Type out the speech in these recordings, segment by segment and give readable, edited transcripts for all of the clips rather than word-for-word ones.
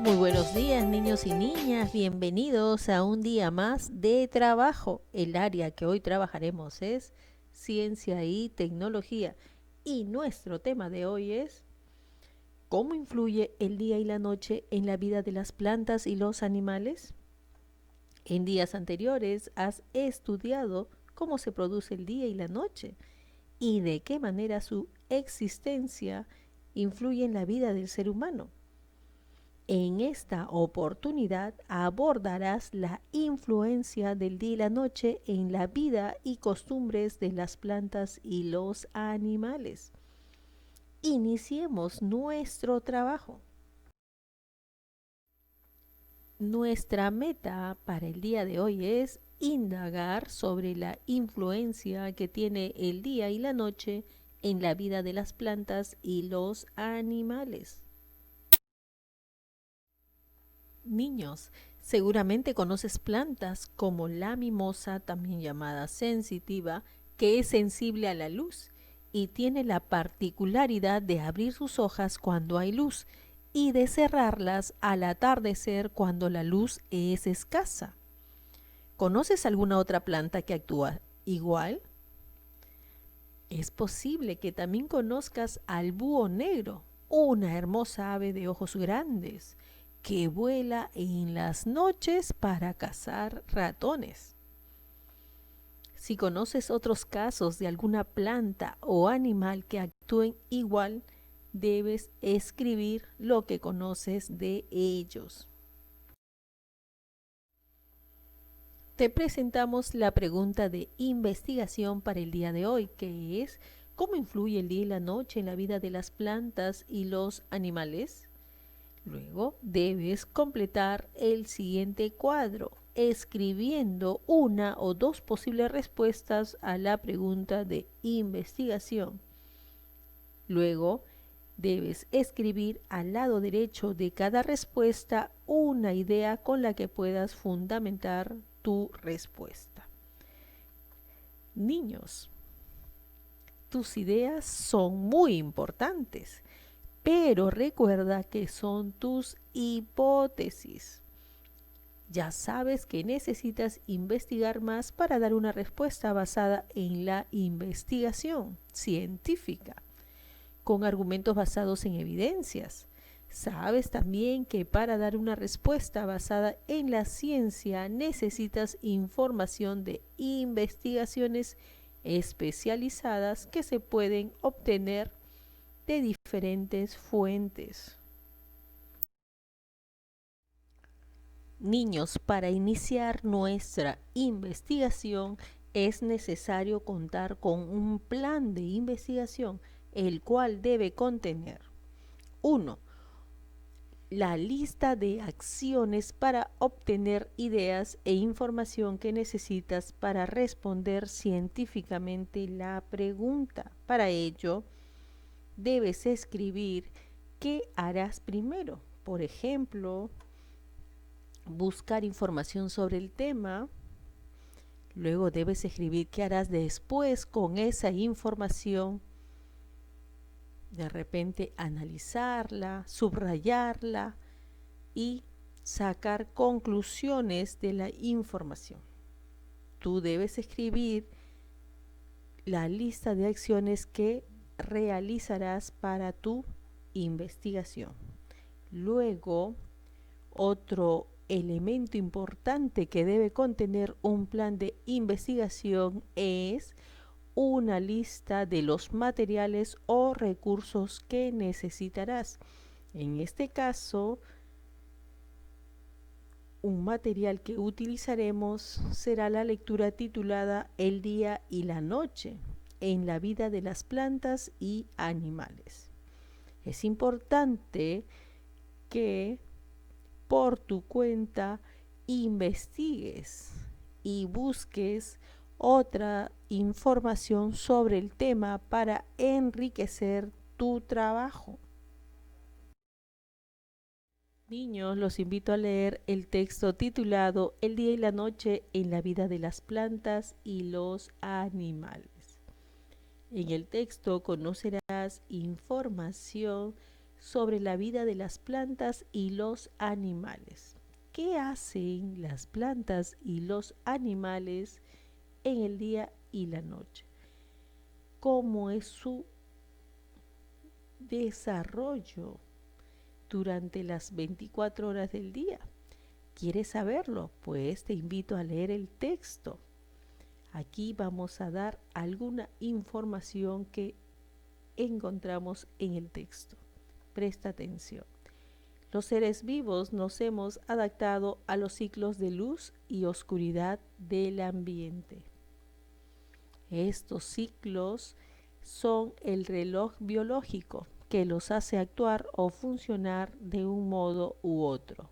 Muy buenos días, niños y niñas. Bienvenidos a un día más de trabajo. El área que hoy trabajaremos es ciencia y tecnología. Y nuestro tema de hoy es ¿cómo influye el día y la noche en la vida de las plantas y los animales? En días anteriores has estudiado cómo se produce el día y la noche y de qué manera su existencia influye en la vida del ser humano. En esta oportunidad abordarás la influencia del día y la noche en la vida y costumbres de las plantas y los animales. Iniciemos nuestro trabajo. Nuestra meta para el día de hoy es indagar sobre la influencia que tiene el día y la noche en la vida de las plantas y los animales. Niños, seguramente conoces plantas como la mimosa, también llamada sensitiva, que es sensible a la luz y tiene la particularidad de abrir sus hojas cuando hay luz y de cerrarlas al atardecer cuando la luz es escasa. ¿Conoces alguna otra planta que actúa igual? Es posible que también conozcas al búho negro, una hermosa ave de ojos grandes que vuela en las noches para cazar ratones. Si conoces otros casos de alguna planta o animal que actúen igual, debes escribir lo que conoces de ellos. Te presentamos la pregunta de investigación para el día de hoy, que es ¿cómo influye el día y la noche en la vida de las plantas y los animales? Luego debes completar el siguiente cuadro, escribiendo una o dos posibles respuestas a la pregunta de investigación. Luego debes escribir al lado derecho de cada respuesta una idea con la que puedas fundamentar tu respuesta. Niños, tus ideas son muy importantes, pero recuerda que son tus hipótesis. Ya sabes que necesitas investigar más para dar una respuesta basada en la investigación científica, con argumentos basados en evidencias. Sabes también que para dar una respuesta basada en la ciencia necesitas información de investigaciones especializadas que se pueden obtener de diferentes fuentes. Niños, para iniciar nuestra investigación es necesario contar con un plan de investigación, el cual debe contener 1. La lista de acciones para obtener ideas e información que necesitas para responder científicamente la pregunta. Para ello, debes escribir qué harás primero. Por ejemplo, buscar información sobre el tema. Luego debes escribir qué harás después con esa información. De repente analizarla, subrayarla y sacar conclusiones de la información. Tú debes escribir la lista de acciones que realizarás para tu investigación. Luego, otro elemento importante que debe contener un plan de investigación es una lista de los materiales o recursos que necesitarás. En este caso, un material que utilizaremos será la lectura titulada El día y la noche en la vida de las plantas y animales. Es importante que por tu cuenta investigues y busques otra información sobre el tema para enriquecer tu trabajo. Niños, los invito a leer el texto titulado El día y la noche en la vida de las plantas y los animales. En el texto conocerás información sobre la vida de las plantas y los animales. ¿Qué hacen las plantas y los animales en el día y la noche? ¿Cómo es su desarrollo durante las 24 horas del día? ¿Quieres saberlo? Pues te invito a leer el texto. Aquí vamos a dar alguna información que encontramos en el texto. Presta atención. Los seres vivos nos hemos adaptado a los ciclos de luz y oscuridad del ambiente. Estos ciclos son el reloj biológico que los hace actuar o funcionar de un modo u otro.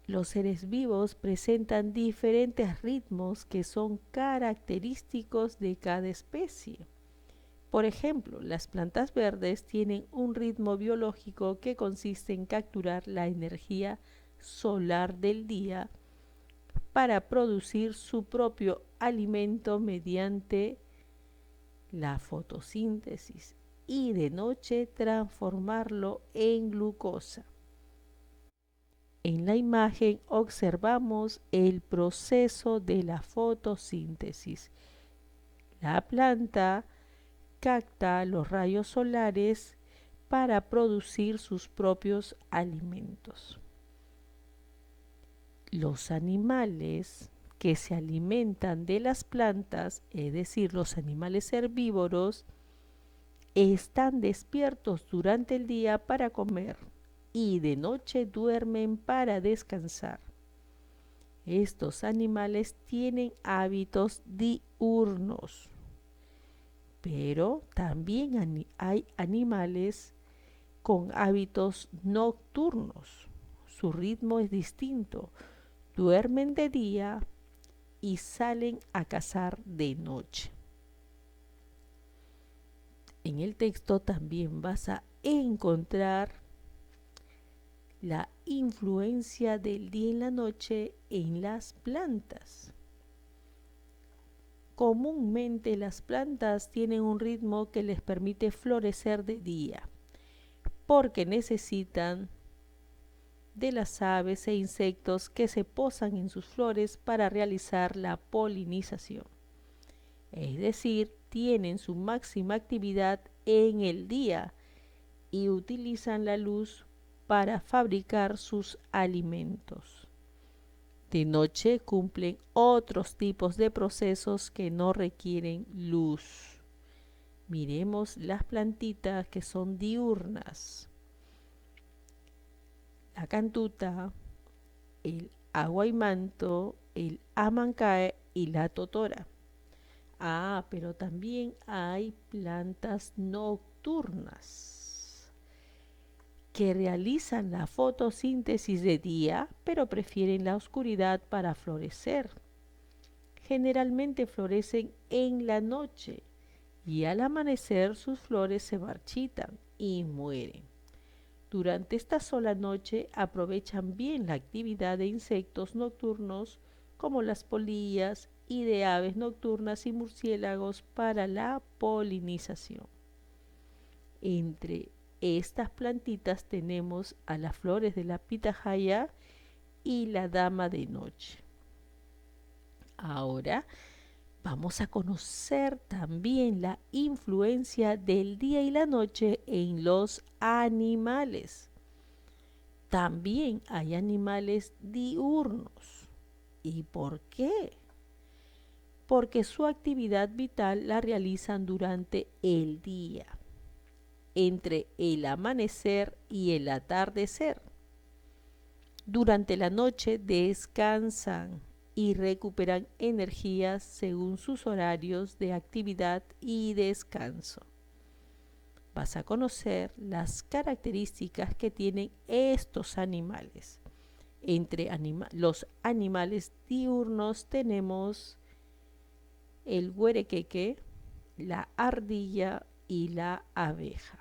Los seres vivos presentan diferentes ritmos que son característicos de cada especie. Por ejemplo, las plantas verdes tienen un ritmo biológico que consiste en capturar la energía solar del día para producir su propio alimento mediante la fotosíntesis y de noche transformarlo en glucosa. En la imagen observamos el proceso de la fotosíntesis. La planta capta los rayos solares para producir sus propios alimentos. Los animales que se alimentan de las plantas, es decir, los animales herbívoros, están despiertos durante el día para comer y de noche duermen para descansar. Estos animales tienen hábitos diurnos. Pero también hay animales con hábitos nocturnos. Su ritmo es distinto. Duermen de día y salen a cazar de noche. En el texto también vas a encontrar la influencia del día y la noche en las plantas. Comúnmente las plantas tienen un ritmo que les permite florecer de día, porque necesitan de las aves e insectos que se posan en sus flores para realizar la polinización. Es decir, tienen su máxima actividad en el día y utilizan la luz para fabricar sus alimentos. De noche cumplen otros tipos de procesos que no requieren luz. Miremos las plantitas que son diurnas. La cantuta, el aguaymanto, el amancae y la totora. Pero también hay plantas nocturnas que realizan la fotosíntesis de día, pero prefieren la oscuridad para florecer. Generalmente florecen en la noche y al amanecer sus flores se marchitan y mueren. Durante esta sola noche aprovechan bien la actividad de insectos nocturnos como las polillas y de aves nocturnas y murciélagos para la polinización. Entre estas plantitas tenemos a las flores de la pitahaya y la dama de noche. Ahora vamos a conocer también la influencia del día y la noche en los animales. También hay animales diurnos. ¿Y por qué? Porque su actividad vital la realizan durante el día, entre el amanecer y el atardecer. Durante la noche descansan y recuperan energías según sus horarios de actividad y descanso. Vas a conocer las características que tienen estos animales. Entre los animales diurnos tenemos el güerequeque, la ardilla y la abeja.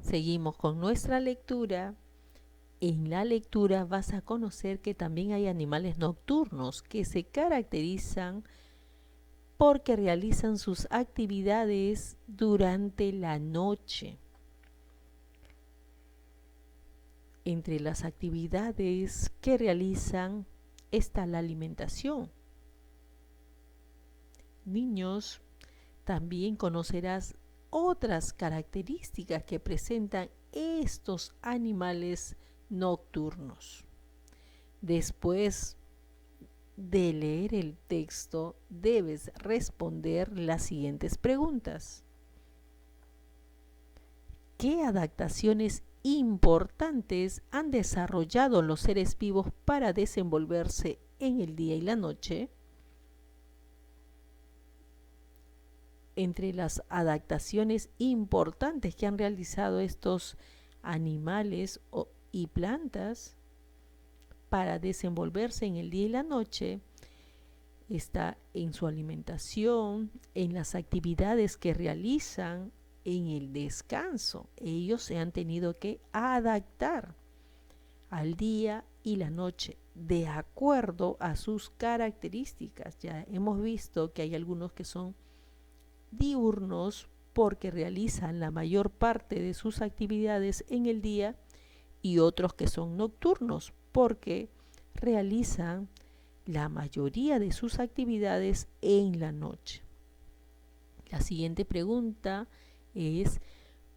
Seguimos con nuestra lectura. En la lectura vas a conocer que también hay animales nocturnos que se caracterizan porque realizan sus actividades durante la noche. Entre las actividades que realizan está la alimentación. Niños, también conocerás otras características que presentan estos animales nocturnos. Después de leer el texto, debes responder las siguientes preguntas. ¿Qué adaptaciones importantes han desarrollado los seres vivos para desenvolverse en el día y la noche? Entre las adaptaciones importantes que han realizado estos animales y plantas para desenvolverse en el día y la noche, está en su alimentación, en las actividades que realizan, en el descanso. Ellos se han tenido que adaptar al día y la noche de acuerdo a sus características. Ya hemos visto que hay algunos que son diurnos porque realizan la mayor parte de sus actividades en el día y otros que son nocturnos porque realizan la mayoría de sus actividades en la noche. La siguiente pregunta es: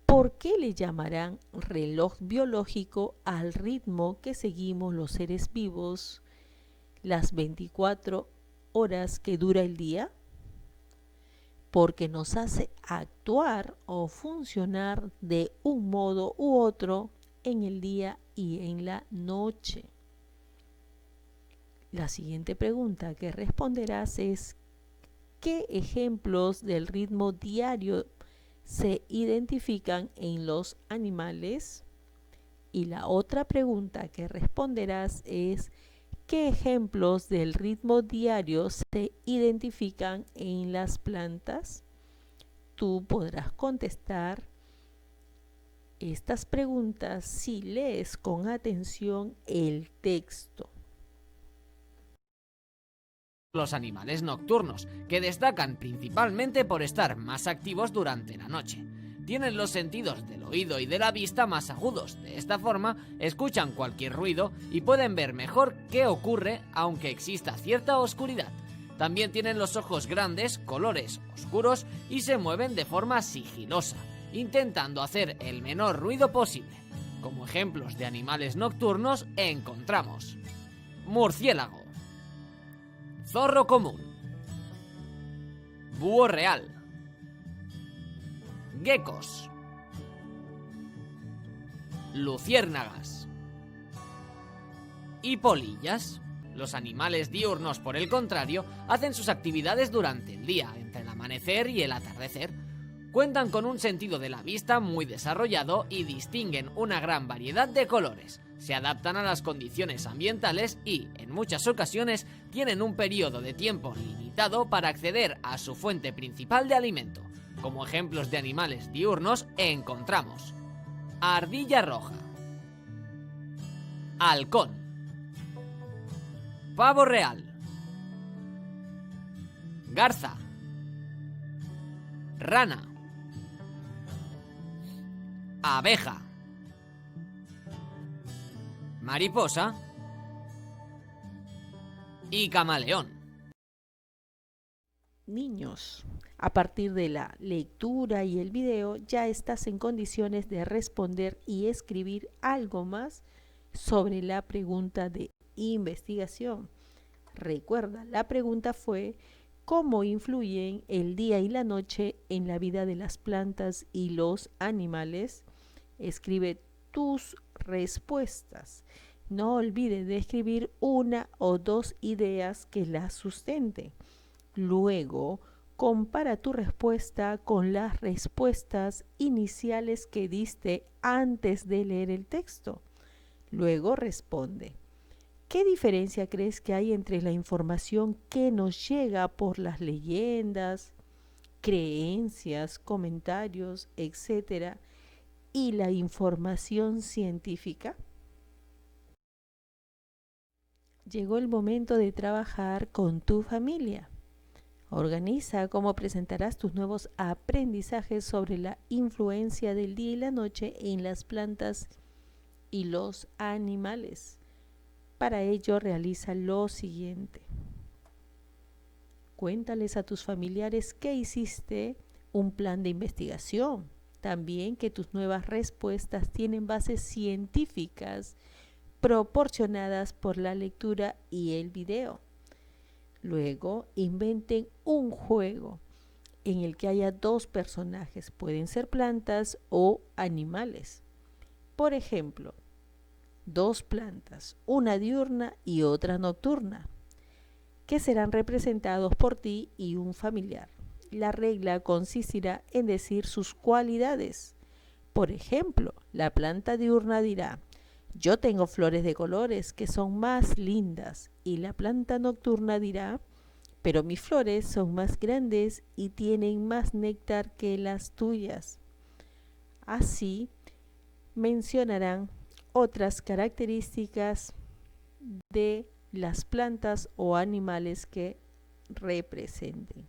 ¿por qué le llamarán reloj biológico al ritmo que seguimos los seres vivos las 24 horas que dura el día? Porque nos hace actuar o funcionar de un modo u otro en el día y en la noche. La siguiente pregunta que responderás es: ¿qué ejemplos del ritmo diario se identifican en los animales? Y la otra pregunta que responderás es: ¿qué ejemplos del ritmo diario se identifican en las plantas? Tú podrás contestar estas preguntas si lees con atención el texto. Los animales nocturnos, que destacan principalmente por estar más activos durante la noche. Tienen los sentidos del oído y de la vista más agudos. De esta forma, escuchan cualquier ruido y pueden ver mejor qué ocurre aunque exista cierta oscuridad. También tienen los ojos grandes, colores oscuros y se mueven de forma sigilosa, intentando hacer el menor ruido posible. Como ejemplos de animales nocturnos encontramos murciélago, zorro común, búho real, geckos, luciérnagas y polillas. Los animales diurnos, por el contrario, hacen sus actividades durante el día, entre el amanecer y el atardecer. Cuentan con un sentido de la vista muy desarrollado y distinguen una gran variedad de colores. Se adaptan a las condiciones ambientales y, en muchas ocasiones, tienen un periodo de tiempo limitado para acceder a su fuente principal de alimento. Como ejemplos de animales diurnos encontramos ardilla roja, halcón, pavo real, garza, rana, abeja, mariposa y camaleón. Niños, a partir de la lectura y el video ya estás en condiciones de responder y escribir algo más sobre la pregunta de investigación. Recuerda, la pregunta fue: ¿cómo influyen el día y la noche en la vida de las plantas y los animales? Escribe tus respuestas. No olvides de escribir una o dos ideas que las sustenten. Luego, compara tu respuesta con las respuestas iniciales que diste antes de leer el texto. Luego responde: ¿qué diferencia crees que hay entre la información que nos llega por las leyendas, creencias, comentarios, etcétera, y la información científica? Llegó el momento de trabajar con tu familia. Organiza cómo presentarás tus nuevos aprendizajes sobre la influencia del día y la noche en las plantas y los animales. Para ello, realiza lo siguiente. Cuéntales a tus familiares que hiciste un plan de investigación. También que tus nuevas respuestas tienen bases científicas proporcionadas por la lectura y el video. Luego, inventen un juego en el que haya dos personajes. Pueden ser plantas o animales. Por ejemplo, dos plantas, una diurna y otra nocturna, que serán representados por ti y un familiar. La regla consistirá en decir sus cualidades. Por ejemplo, la planta diurna dirá: yo tengo flores de colores que son más lindas. Y la planta nocturna dirá: pero mis flores son más grandes y tienen más néctar que las tuyas. Así mencionarán otras características de las plantas o animales que representen.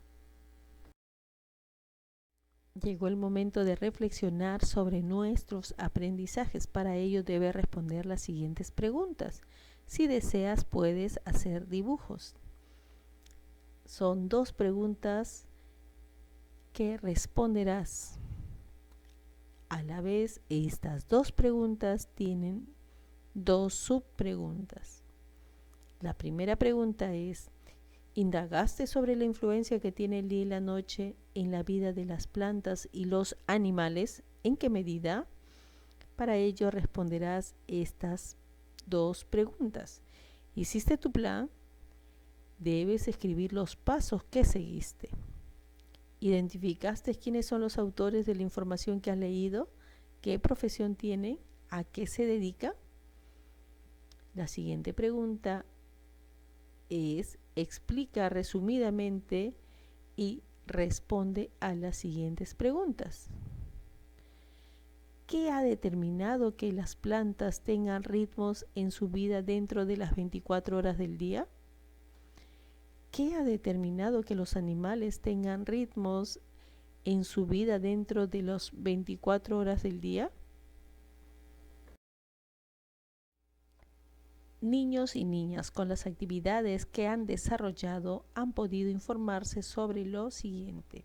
Llegó el momento de reflexionar sobre nuestros aprendizajes. Para ello debes responder las siguientes preguntas. Si deseas, puedes hacer dibujos. Son 2 preguntas que responderás. A la vez, estas 2 preguntas tienen 2 subpreguntas. La primera pregunta es: ¿indagaste sobre la influencia que tiene el día y la noche en la vida de las plantas y los animales? ¿En qué medida? Para ello responderás estas 2 preguntas. ¿Hiciste tu plan? Debes escribir los pasos que seguiste. ¿Identificaste quiénes son los autores de la información que has leído? ¿Qué profesión tienen? ¿A qué se dedica? La siguiente pregunta es: explica resumidamente y responde a las siguientes preguntas. ¿Qué ha determinado que las plantas tengan ritmos en su vida dentro de las 24 horas del día? ¿Qué ha determinado que los animales tengan ritmos en su vida dentro de las 24 horas del día? Niños y niñas con las actividades que han desarrollado han podido informarse sobre lo siguiente: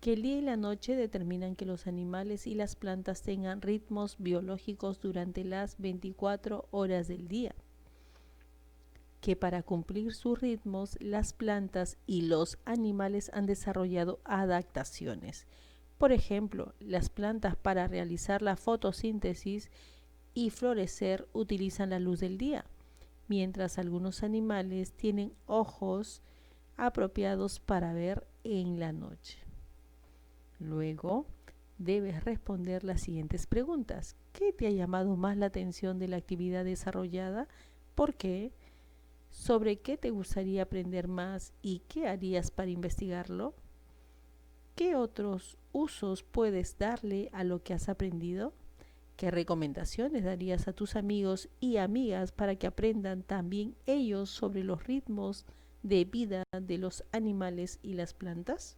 que el día y la noche determinan que los animales y las plantas tengan ritmos biológicos durante las 24 horas del día, que para cumplir sus ritmos las plantas y los animales han desarrollado adaptaciones. Por ejemplo, las plantas para realizar la fotosíntesis y florecer utilizan la luz del día, mientras algunos animales tienen ojos apropiados para ver en la noche. Luego, debes responder las siguientes preguntas. ¿Qué te ha llamado más la atención de la actividad desarrollada? ¿Por qué? ¿Sobre qué te gustaría aprender más y qué harías para investigarlo? ¿Qué otros usos puedes darle a lo que has aprendido? ¿Qué recomendaciones darías a tus amigos y amigas para que aprendan también ellos sobre los ritmos de vida de los animales y las plantas?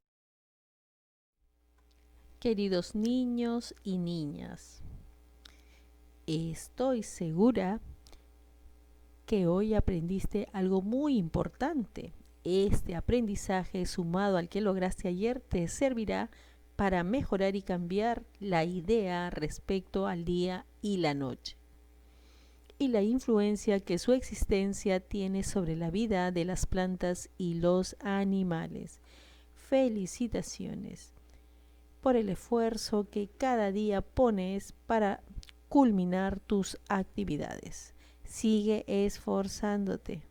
Queridos niños y niñas, estoy segura que hoy aprendiste algo muy importante. Este aprendizaje, sumado al que lograste ayer, te servirá para mejorar y cambiar la idea respecto al día y la noche, y la influencia que su existencia tiene sobre la vida de las plantas y los animales. Felicitaciones por el esfuerzo que cada día pones para culminar tus actividades. Sigue esforzándote.